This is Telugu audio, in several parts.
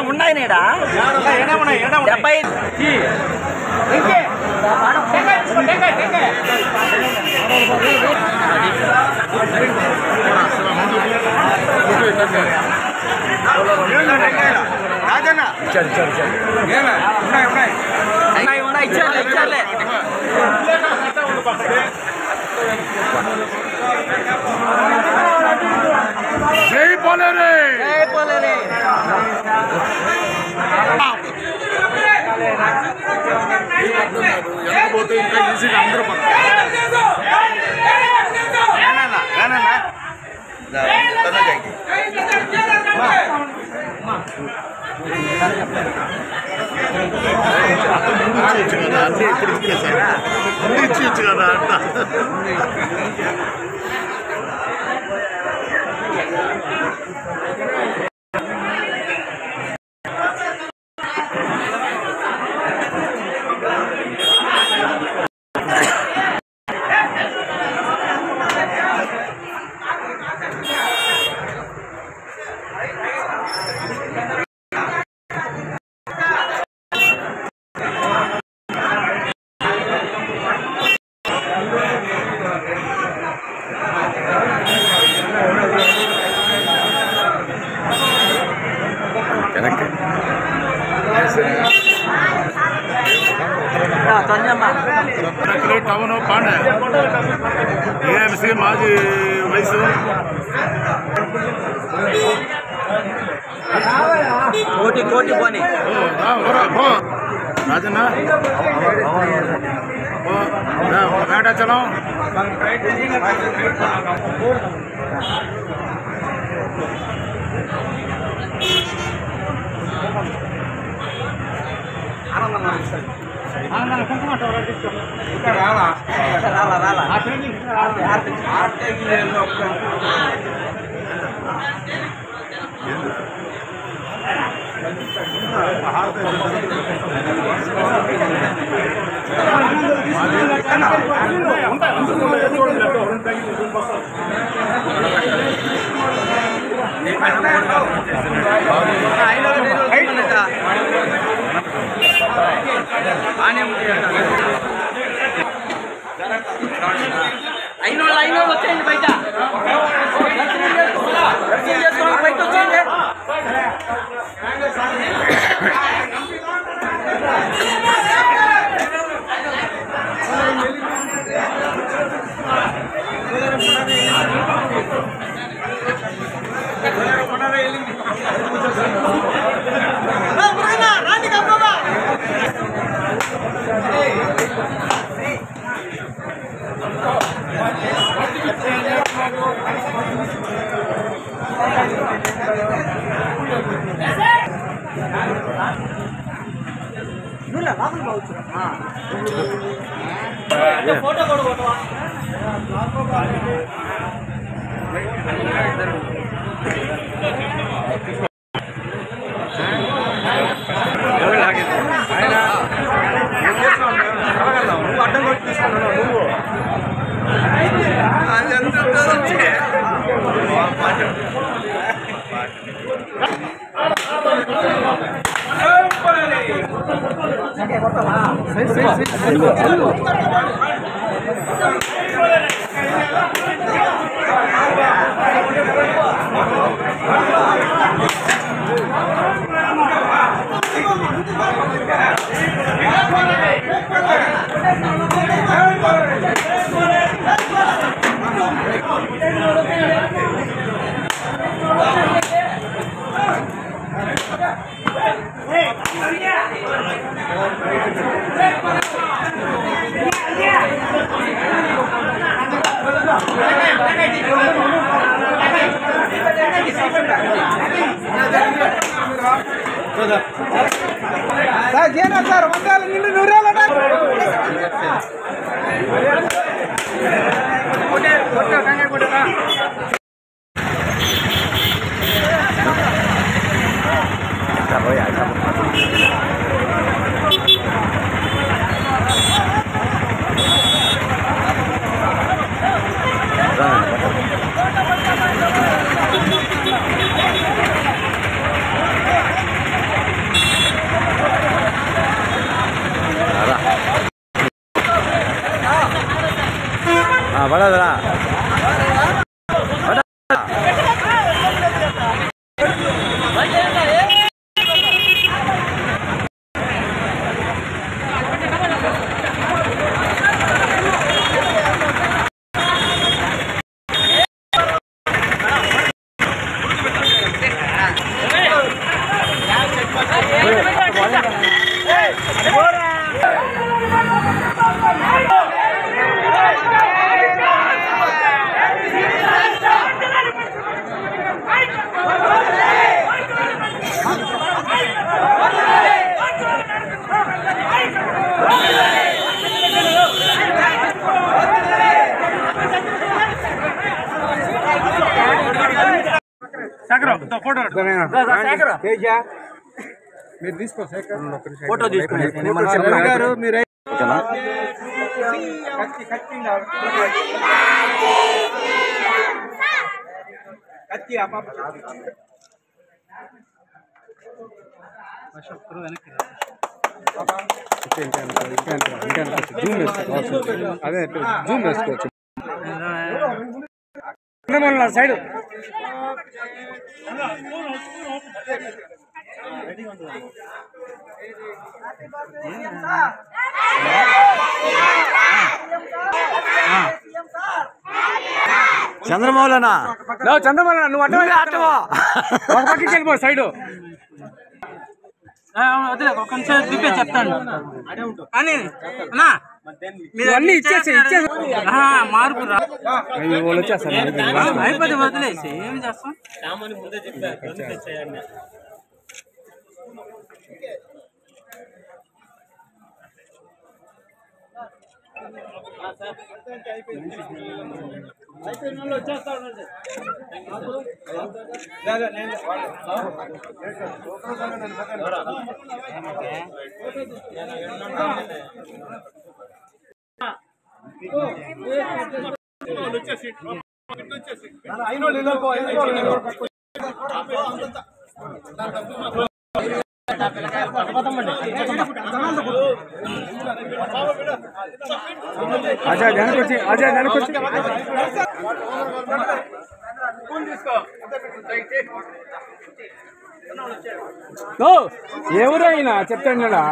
ఉన్నాయి నేడా 70 జై పోలేరే జై పోలేరే పోతే ఇంకా ఈజీగా అందరూ అన్నీ ఇప్పుడు ఇచ్చేసారు అన్నీ ఇచ్చేయచ్చు కదా అంట టౌన్ పాండే ఏఎంసీ మాజీ వయసు కోటి కోటి పోనీ రాజన్న వెంకటాచలం అయినోళ్ళు వచ్చేయండి బయట బయట వచ్చేయండి ఫోటో కూడా అడ్డం కొట్టి తీసుకున్నాను నువ్వు సార్ వందలు నిన్ను నూరేళ్ళ బడదరా మీరు తీసుకో ఫోటో తీసుకోండి మీరు అదే జూమ్ వేసుకోవచ్చు సైడ్ చంద్రమౌళనా చంద్రమౌళన నువ్వు అట్టవా ఒక పక్కకి వెళ్ళిపో సైడు వదిలే కొంచెం దిప్పే చెప్తాను అని అన్నా మీరు అన్ని ఇచ్చేసి మార్పు రా వాళ్ళు వచ్చేస్తారు అయిపోతే వదిలేసి ఏమి చేస్తాం అజయ్ వెనకొచ్చి అజయ్ వెనకొచ్చి ఎవరైనా చెప్తాను కదా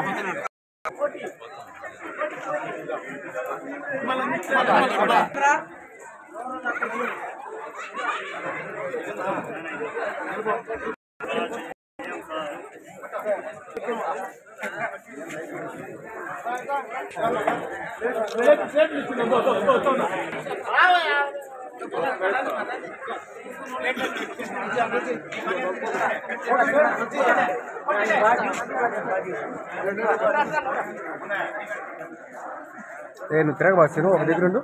నువ్వు తిరగబాను ఒక దగ్గర ఉండు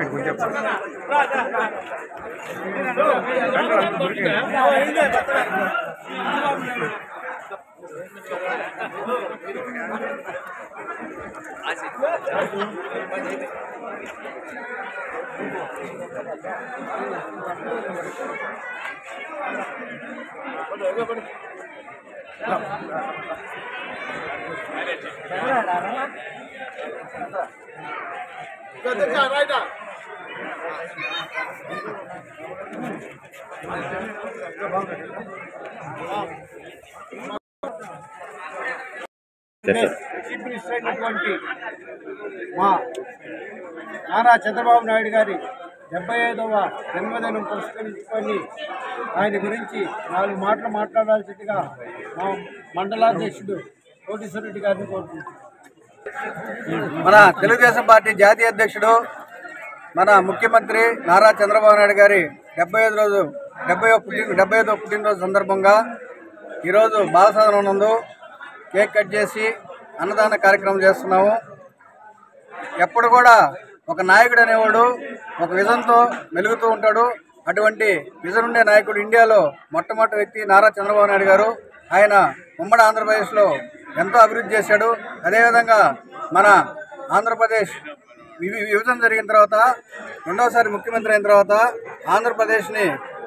కొంచెం చీఫ్ మినిస్టర్ అయినటువంటి మా నారా చంద్రబాబు నాయుడు గారి 75వ జన్మదినం పురస్కరించుకొని ఆయన గురించి 4 మాటలు మాట్లాడాల్సిందిగా మా మండలాధ్యక్షుడు కోటేశ్వర రెడ్డి గారిని కోరుకుంటున్నాం. మన తెలుగుదేశం పార్టీ జాతీయ అధ్యక్షుడు మన ముఖ్యమంత్రి నారా చంద్రబాబు నాయుడు గారి 75వ పుట్టినరోజు సందర్భంగా ఈరోజు బాలసదనం నందు కేక్ కట్ చేసి అన్నదాన కార్యక్రమం చేస్తున్నాము. ఎప్పుడు కూడా ఒక నాయకుడు అనేవాడు ఒక విజన్తో మెలుగుతూ ఉంటాడు. అటువంటి విజన్ ఉండే నాయకుడు ఇండియాలో మొట్టమొదటి వ్యక్తి నారా చంద్రబాబు నాయుడు గారు. ఆయన ఉమ్మడి ఆంధ్రప్రదేశ్లో ఎంతో అభివృద్ధి చేశాడు. అదేవిధంగా మన ఆంధ్రప్రదేశ్ విభజన జరిగిన తర్వాత రెండవసారి ముఖ్యమంత్రి అయిన తర్వాత ఆంధ్రప్రదేశ్ని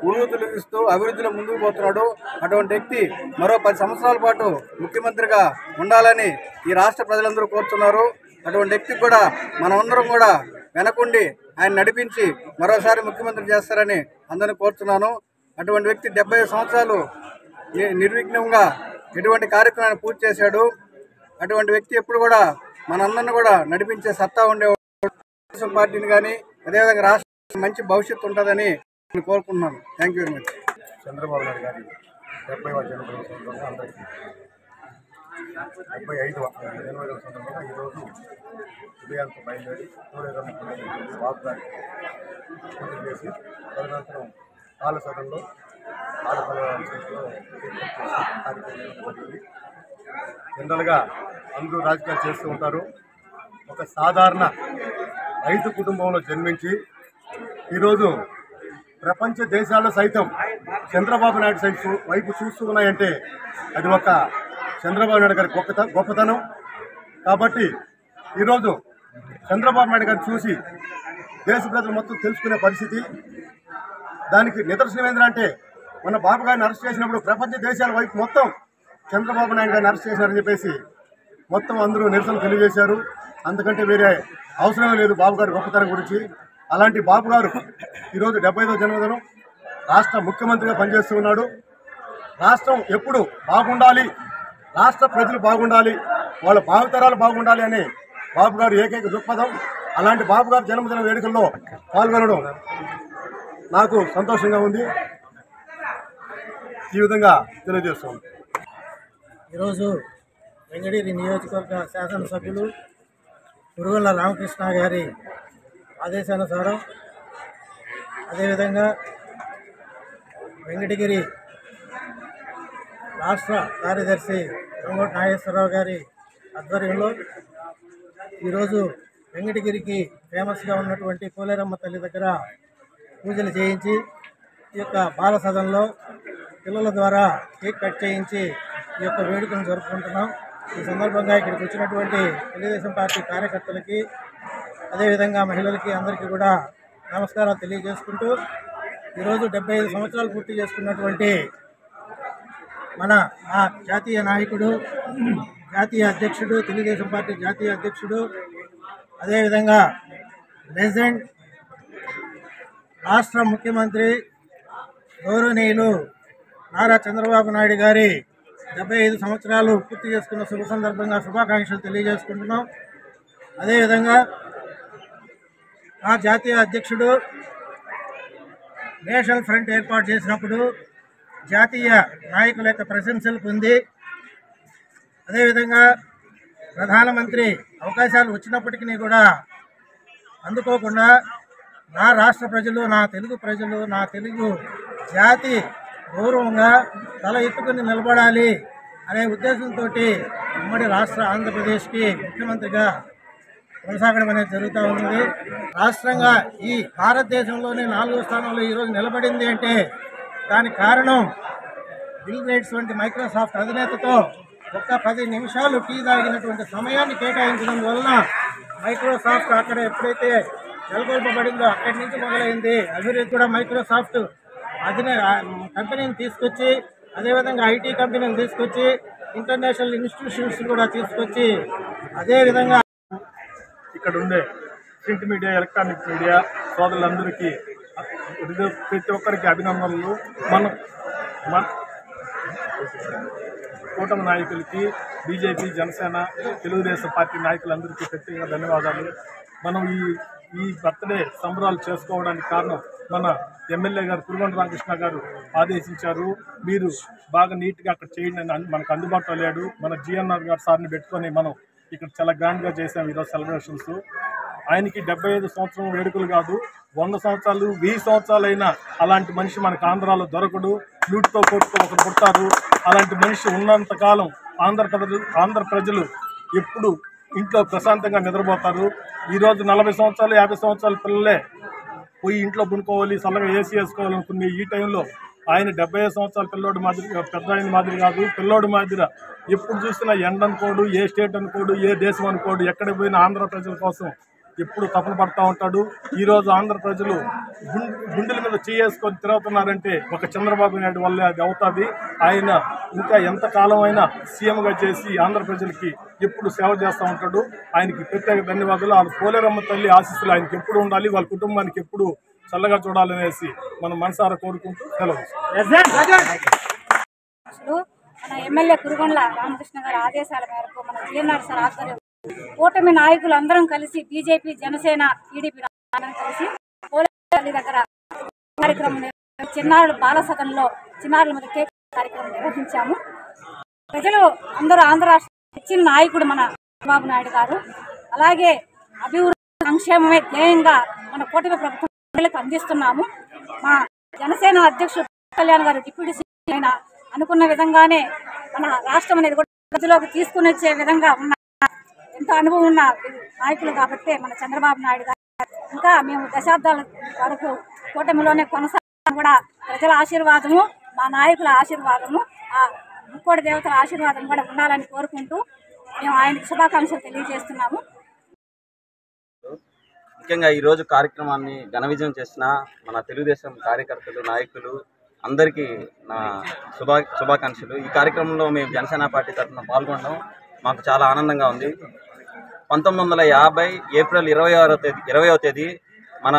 ఉరుతులిస్తూ అభివృద్ధిలో ముందుకు పోతున్నాడు. అటువంటి వ్యక్తి మరో 10 సంవత్సరాల పాటు ముఖ్యమంత్రిగా ఉండాలని ఈ రాష్ట్ర ప్రజలందరూ కోరుతున్నారు. అటువంటి వ్యక్తికి కూడా మనమందరం కూడా వెనకుండి ఆయన నడిపించి మరోసారి ముఖ్యమంత్రి చేస్తారని అందరినీ కోరుతున్నాను. అటువంటి వ్యక్తి 75 సంవత్సరాలు నిర్విఘ్నంగా ఎటువంటి కార్యక్రమాన్ని పూర్తి చేశాడు. అటువంటి వ్యక్తి ఎప్పుడు కూడా మనందరిని కూడా నడిపించే సత్తా ఉండే తెలుగుదేశం పార్టీని కానీ అదేవిధంగా రాష్ట్రం మంచి భవిష్యత్తు ఉంటుందని నేను కోరుకుంటున్నాను. Thank you very much. Chandrababu Naidu గారి 70వ జన్మదిన సందర్భంగా అందరికీ 75వ జన్మదిన సందర్భంగా ఈరోజు ఉదయంతో బయలుదేరి బాబు గారి పూజలు చేసి తదనంతరం పాల సదనంలో ఆడపిల్లల చేతిలో కార్యక్రమం జరిగింది. జనరల్గా అందరూ రాజకీయాలు చేస్తూ ఉంటారు. ఒక సాధారణ రైతు కుటుంబంలో జన్మించి ఈరోజు ప్రపంచ దేశాల్లో సైతం చంద్రబాబు నాయుడు వైపు చూస్తూ ఉన్నాయంటే అది ఒక చంద్రబాబు నాయుడు గారి గొప్పతనం. కాబట్టి ఈరోజు చంద్రబాబు నాయుడు గారిని చూసి దేశ ప్రజలు మొత్తం తెలుసుకునే పరిస్థితి. దానికి నిదర్శనం ఏంటంటే మన బాబు గారిని అరెస్ట్ చేసినప్పుడు ప్రపంచ దేశాల వైపు మొత్తం చంద్రబాబు నాయుడు గారిని అరెస్ట్ చేశారని చెప్పేసి మొత్తం అందరూ నిరసన తెలియజేశారు. అందుకంటే వేరే అవసరమే లేదు బాబు గారి గొప్పతనం గురించి. అలాంటి బాబు గారు ఈరోజు 75వ జన్మదినం రాష్ట్ర ముఖ్యమంత్రిగా పనిచేస్తూ ఉన్నాడు. రాష్ట్రం ఎప్పుడు బాగుండాలి, రాష్ట్ర ప్రజలు బాగుండాలి, వాళ్ళ భావితరాలు బాగుండాలి అనే బాబు గారు ఏకైక దృక్పథం. అలాంటి బాబు గారి జన్మదిన వేడుకల్లో పాల్గొనడం నాకు సంతోషంగా ఉంది. ఈ విధంగా తెలియజేస్తాను. ఈరోజు వెంకటగిరి నియోజకవర్గ శాసనసభ్యులు పురుగుల రామకృష్ణ గారి ఆదేశానుసారం అదేవిధంగా వెంకటగిరి రాష్ట్ర కార్యదర్శి గంగోటి నాగేశ్వరరావు గారి ఆధ్వర్యంలో ఈరోజు వెంకటగిరికి ఫేమస్గా ఉన్నటువంటి పోలేరమ్మ తల్లి దగ్గర పూజలు చేయించి ఈ యొక్క బాల సదనంలో పిల్లల ద్వారా కేక్ కట్ చేయించి ఈ యొక్క వేడుకను జరుపుకుంటున్నాం. ఈ సందర్భంగా ఇక్కడికి వచ్చినటువంటి తెలుగుదేశం పార్టీ కార్యకర్తలకి అదేవిధంగా మహిళలకి అందరికీ కూడా నమస్కారాలు తెలియజేసుకుంటూ ఈరోజు 75 సంవత్సరాలు పూర్తి చేసుకున్నటువంటి మన జాతీయ నాయకుడు, జాతీయ అధ్యక్షుడు, తెలుగుదేశం పార్టీ జాతీయ అధ్యక్షుడు, అదేవిధంగా లెజెండ్ రాష్ట్ర ముఖ్యమంత్రి గౌరవనీయులు నారా చంద్రబాబు నాయుడు గారి 75 సంవత్సరాలు పూర్తి చేసుకున్న శుభ సందర్భంగా శుభాకాంక్షలు తెలియజేసుకుంటున్నాం. అదేవిధంగా ఆ జాతీయ అధ్యక్షుడు నేషనల్ ఫ్రంట్ ఏర్పాటు చేసినప్పుడు జాతీయ నాయకుల యొక్క ప్రశంసలు పొంది అదేవిధంగా ప్రధానమంత్రి అవకాశాలు వచ్చినప్పటికీ కూడా అందుకోకుండా నా రాష్ట్ర ప్రజలు, నా తెలుగు ప్రజలు, నా తెలుగు జాతి గౌరవంగా తల ఎత్తుకుని నిలబడాలి అనే ఉద్దేశంతో ఉమ్మడి రాష్ట్ర ఆంధ్రప్రదేశ్కి ముఖ్యమంత్రిగా కొనసాగడం అనేది జరుగుతూ ఉంది. రాష్ట్రంగా ఈ భారతదేశంలోనే 4వ స్థానంలో ఈరోజు నిలబడింది అంటే దానికి కారణం బిల్ గేట్స్ వంటి మైక్రోసాఫ్ట్ అధినేతతో ఒక్క 10 నిమిషాలు టీ తాగినటువంటి సమయాన్ని కేటాయించడం వలన మైక్రోసాఫ్ట్ అక్కడ ఎప్పుడైతే నెలకొల్పబడిందో అక్కడి నుంచి మొదలైంది అభివృద్ధి కూడా. మైక్రోసాఫ్ట్ కంపెనీని తీసుకొచ్చి అదేవిధంగా ఐటీ కంపెనీలు తీసుకొచ్చి ఇంటర్నేషనల్ ఇన్స్టిట్యూషన్స్ కూడా తీసుకొచ్చి అదేవిధంగా ఇక్కడ ఉండే ప్రింట్ మీడియా, ఎలక్ట్రానిక్ మీడియా సోదరులందరికీ ప్రతి ఒక్కరికి అభినందనలు. మన కూటమి నాయకులకి, బీజేపీ, జనసేన, తెలుగుదేశం పార్టీ నాయకులందరికీ ప్రత్యేకంగా ధన్యవాదాలు. మనం ఈ బర్త్డే సంబరాలు చేసుకోవడానికి కారణం మన ఎమ్మెల్యే గారు కురుగొండ రామకృష్ణ గారు ఆదేశించారు. మీరు బాగా నీట్గా అక్కడ చేయండి అని మనకు అందుబాటులో లేడు. మన జిఎన్ఆర్ గారు సార్ని పెట్టుకొని మనం ఇక్కడ చాలా గ్రాండ్గా చేసాం ఈరోజు సెలబ్రేషన్స్. ఆయనకి 75 సంవత్సరం వేడుకలు కాదు, 100 సంవత్సరాలు 1000 సంవత్సరాలైనా అలాంటి మనిషి మనకు ఆంధ్రాలో దొరకడు. నూటితో కోటితో ఒకరు పుడతారు. అలాంటి మనిషి ఉన్నంతకాలం ఆంధ్ర ప్రజలు ఎప్పుడు ఇంట్లో ప్రశాంతంగా నిద్రపోతారు. ఈరోజు 40 సంవత్సరాలు 50 సంవత్సరాల పిల్లలే పోయి ఇంట్లో పునుకోవాలి, చల్లగా ఏసీ వేసుకోవాలనుకునే ఈ టైంలో ఆయన 75 సంవత్సరాల పిల్లోడు మాదిరి, పెద్ద ఆయన మాదిరి కాదు, పిల్లోడు మాదిరి ఎప్పుడు చూసినా ఎండ అనుకోడు, ఏ స్టేట్ అనుకోడు, ఏ దేశం అనుకోడు, ఎక్కడికి పోయినా ఆంధ్ర ప్రజల కోసం ఎప్పుడు తపన పడుతూ ఉంటాడు. ఈరోజు ఆంధ్ర ప్రజలు గుండెల మీద చేసుకొని తిరుగుతున్నారంటే ఒక చంద్రబాబు నాయుడు వల్లే అది అవుతుంది. ఆయన ఇంకా ఎంతకాలం అయినా సీఎంగా చేసి ఆంధ్ర ప్రజలకి ఎప్పుడు సేవ చేస్తూ ఉంటాడు. ఆయనకి ప్రత్యేక ధన్యవాదాలు. వాళ్ళ పోలేరమ్మ తల్లి ఆశీస్సులు ఆయనకి ఎప్పుడు ఉండాలి, వాళ్ళ కుటుంబానికి ఎప్పుడు చల్లగా చూడాలనేసి మనం మనసారా కోరుకుంటూ సెలవు. మన ఎమ్మెల్యే కురుగొండ్ల రామకృష్ణ గారి ఆదేశాల మేరకు మన జిఎన్ఆర్ సార్ ఆధ్వర్యం కూటమి నాయకులు అందరం కలిసి బీజేపీ, జనసేన, టీడీపీ కలిసి పోలేరమ్మ దగ్గర కార్యక్రమం చిన్నారుల బాల సదనంలో చిన్నారుల మీద కేక్ కార్యక్రమం నిర్వహించాము. ప్రజలు అందరూ ఆంధ్ర రాష్ట్ర ఇచ్చిన నాయకుడు మన చంద్రబాబు నాయుడు గారు. అలాగే అభివృద్ధి సంక్షేమమే ధ్యేయంగా మన కూటమి ప్రభుత్వం ప్రజలకు అందిస్తున్నాము. మా జనసేన అధ్యక్షుడు కళ్యాణ్ గారు డిప్యూటీ సీఎం అయినా అనుకున్న విధంగానే మన రాష్ట్రం అనేది కూడా ప్రజలోకి తీసుకుని వచ్చే విధంగా ఉన్న ఎంతో అనుభవం ఉన్న నాయకులు కాబట్టి మన చంద్రబాబు నాయుడు గారు ఇంకా మేము దశాబ్దాల వరకు కూటమిలోనే కొనసాగడం కూడా ప్రజల ఆశీర్వాదము, మా నాయకుల ఆశీర్వాదము, ఆ ముక్కోటి దేవతల ఆశీర్వాదం కూడా ఉండాలని కోరుకుంటూ మేము ఆయనకు శుభాకాంక్షలు తెలియజేస్తున్నాము. ముఖ్యంగా ఈరోజు కార్యక్రమాన్ని ఘన విజయం చేసిన మన తెలుగుదేశం కార్యకర్తలు, నాయకులు అందరికీ నా శుభాకాంక్షలు. ఈ కార్యక్రమంలో మేము జనసేన పార్టీ తరఫున పాల్గొనడం మాకు చాలా ఆనందంగా ఉంది. 1950 ఏప్రిల్ 20వ తేదీ మన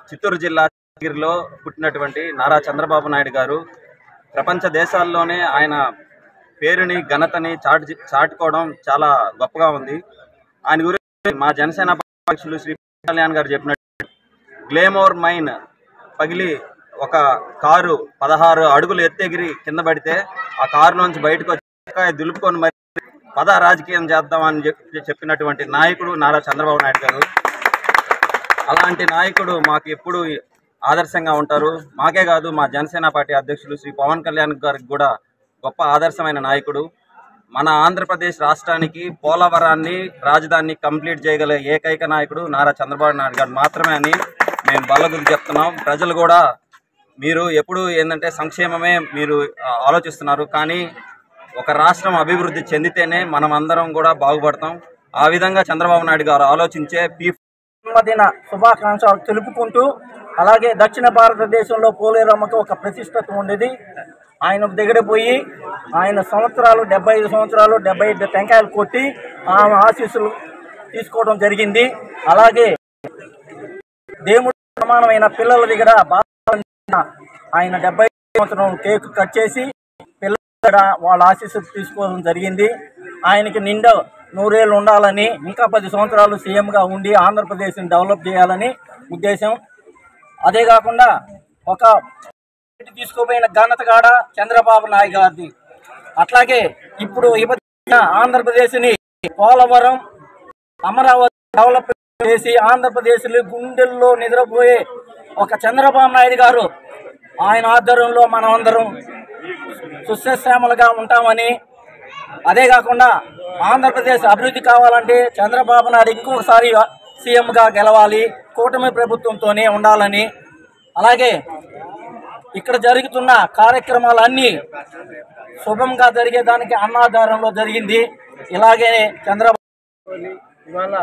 చిత్తూరు జిల్లా గిరిలో పుట్టినటువంటి నారా చంద్రబాబు నాయుడు గారు ప్రపంచ దేశాల్లోనే ఆయన పేరుని, ఘనతని చాటుకోవడం చాలా గొప్పగా ఉంది. ఆయన గురించి మా జనసేన అధ్యక్షులు శ్రీ కళ్యాణ్ గారు చెప్పినట్టు గ్లేమోర్ మైన్ పగిలి ఒక కారు 16 అడుగులు ఎత్తెగిరి కింద పడితే ఆ కారులోంచి బయటకు వచ్చి దులుపుకొని మరి పద రాజకీయం చేద్దామని చెప్పినటువంటి నాయకుడు నారా చంద్రబాబు నాయుడు గారు. అలాంటి నాయకుడు మాకు ఎప్పుడు ఆదర్శంగా ఉంటారు. మాకే కాదు, మా జనసేన పార్టీ అధ్యక్షులు శ్రీ పవన్ కళ్యాణ్ గారికి కూడా గొప్ప ఆదర్శమైన నాయకుడు. మన ఆంధ్రప్రదేశ్ రాష్ట్రానికి పోలవరాన్ని, రాజధానిని కంప్లీట్ చేయగల ఏకైక నాయకుడు నారా చంద్రబాబు నాయుడు గారు మాత్రమే అని మేము బల్లగుద్ది చెప్తున్నాం. ప్రజలు కూడా మీరు ఎప్పుడు ఏంటంటే సంక్షేమమే మీరు ఆలోచిస్తున్నారు, కానీ ఒక రాష్ట్రం అభివృద్ధి చెందితేనే మనం అందరం కూడా బాగుపడతాం. ఆ విధంగా చంద్రబాబు నాయుడు గారు ఆలోచించే జన్మదిన శుభాకాంక్షలు తెలుపుకుంటూ, అలాగే దక్షిణ భారతదేశంలో పోలేరమ్మకు ఒక ప్రతిష్టత ఉండేది. ఆయన దగ్గర పోయి ఆయన 75 సంవత్సరాలు 75 టెంకాయలు కొట్టి ఆమె ఆశీస్సులు తీసుకోవడం జరిగింది. అలాగే దేవుడు సమానమైన పిల్లల దగ్గర ఆయన 70 సంవత్సరం కేక్ కట్ చేసి వాళ్ళ ఆశీస్సులు తీసుకోవడం జరిగింది. ఆయనకి నిండా 100 ఏళ్ళు ఉండాలని, ఇంకా 10 సంవత్సరాలు సీఎంగా ఉండి ఆంధ్రప్రదేశ్ని డెవలప్ చేయాలని ఉద్దేశం. అదే కాకుండా ఒక తీసుకుపోయిన ఘనత కాడ చంద్రబాబు నాయుడు గారిది. అట్లాగే ఇప్పుడు ఆంధ్రప్రదేశ్ని పోలవరం, అమరావతి డెవలప్ చేసి ఆంధ్రప్రదేశ్ గుండెల్లో నిద్రపోయే ఒక చంద్రబాబు నాయుడు గారు ఆయన ఆధ్వర్యంలో మనం అందరం సుశ్రశ్యామలుగా ఉంటామని, అదే కాకుండా ఆంధ్రప్రదేశ్ అభివృద్ధి కావాలంటే చంద్రబాబు నాయుడు ఇంకోసారి సీఎంగా గెలవాలి, కూటమి ప్రభుత్వంతోనే ఉండాలని, అలాగే ఇక్కడ జరుగుతున్న కార్యక్రమాలన్నీ శుభంగా జరిగేదానికి అన్నాధారంలో జరిగింది. ఇలాగే చంద్రబాబు ఇవాళ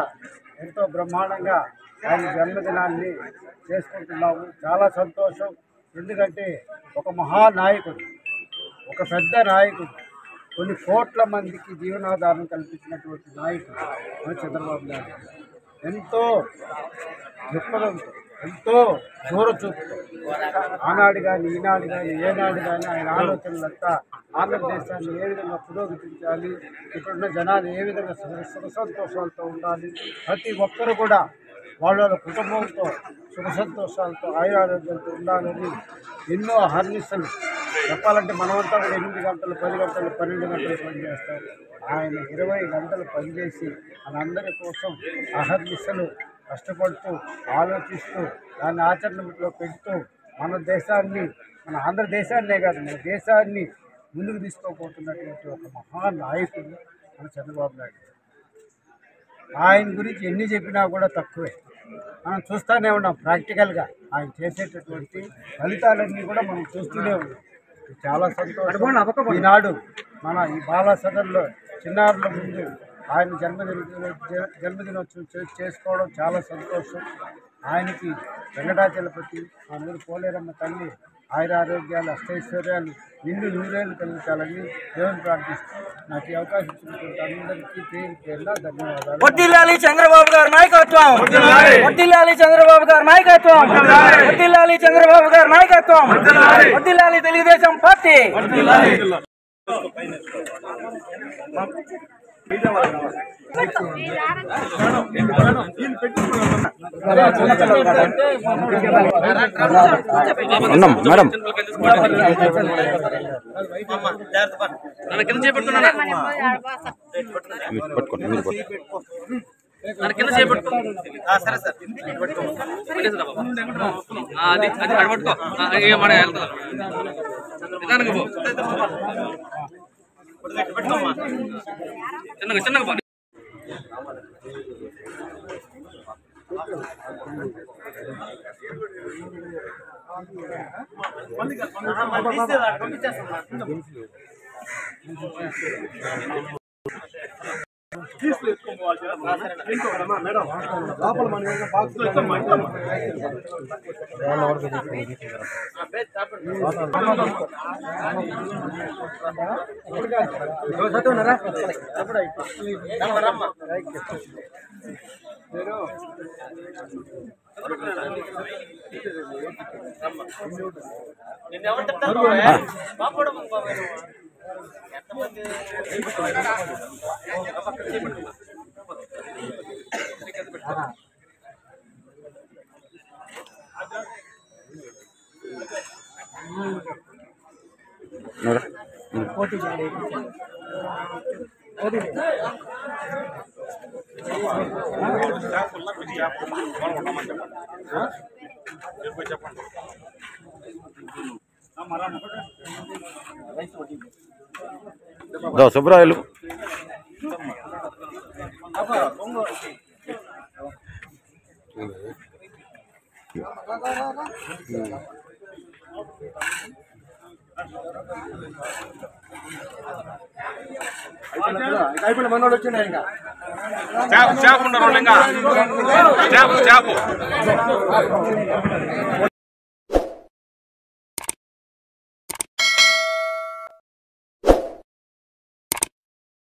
ఎంతో బ్రహ్మాండంగా ఆయన జన్మదినాన్ని చేసుకుంటున్నాము. చాలా సంతోషం. ఎందుకంటే ఒక మహానాయకుడు, ఒక పెద్ద నాయకుడు, కొన్ని కోట్ల మందికి జీవనాధారం కల్పించినటువంటి నాయకుడు మన చంద్రబాబు నాయుడు. ఎంతో దృక్పథంతో, ఎంతో దూరచూపుతో ఆనాడు కానీ ఈనాడు కానీ ఏనాడు కానీ ఆయన ఆలోచనలంతా ఆంధ్రదేశాన్ని ఏ విధంగా పురోగతించాలి, ఇక్కడున్న జనాలు ఏ విధంగా సుఖ సంతోషాలతో ఉండాలి, ప్రతి ఒక్కరు కూడా వాళ్ళ కుటుంబంతో సుఖ సంతోషాలతో ఆయురారోగ్యాలతో ఉండాలని ఎన్నో అహర్నిశలు చెప్పాలంటే మనమంతా కూడా 8 గంటలు 10 గంటలు 12 గంటలు పనిచేస్తాం. ఆయన 20 గంటలు పనిచేసి మనందరి కోసం అహర్నిశలు కష్టపడుతూ ఆలోచిస్తూ దాన్ని ఆచరణలో పెడుతూ మన దేశాన్ని, మన ఆంధ్రదేశాన్నే కాదు మన దేశాన్ని ముందుకు తీసుకోబోతున్నటువంటి ఒక మహానాయకుడు మన చంద్రబాబు నాయుడు. ఆయన గురించి ఎన్ని చెప్పినా కూడా తక్కువే. మనం చూస్తూనే ఉన్నాం, ప్రాక్టికల్గా ఆయన చేసేటటువంటి ఫలితాలన్నీ కూడా మనం చూస్తూనే ఉన్నాం. చాలా సంతోషం. ఈనాడు మన ఈ బాలాసదన్లో చిన్నారుల ముందు ఆయన జన్మదినోత్సవం చేసుకోవడం చాలా సంతోషం. ఆయనకి వెంకటాచలపతి ఆ నూరు పోలేరమ్మ తల్లి ఆయురారోగ్యాలు అష్టైశ్వర్యాలు నిండు నూరేళ్ళు కలుగుతాలని దేవుని ప్రార్థిస్తూ నాకు ఈ అవకాశం ఇచ్చినటువంటి అందరికీ పేరు పేరున ధన్యవాదాలు. వర్ధిల్లాలి చంద్రబాబు గారి నాయకత్వం, వర్ధిల్లాలి చంద్రబాబు గారి నాయకత్వం, వర్ధిల్లాలి చంద్రబాబు గారి నాయకత్వం, వర్ధిల్లాలి తెలుగుదేశం పార్టీ. మేడం కింద చేపట్టుకున్నా కింద చేపట్టుకో. సరే సార్ అది అది అడబట్టుకో. మన వెళ్తా నిదానంగా పో, చిన్నగా చిన్నగా పో. సుబ్రాయలు అయిపోయిన మనోళ్ళు వచ్చినాయి ఇంకా చేప ఉండరు ఇంకా చేప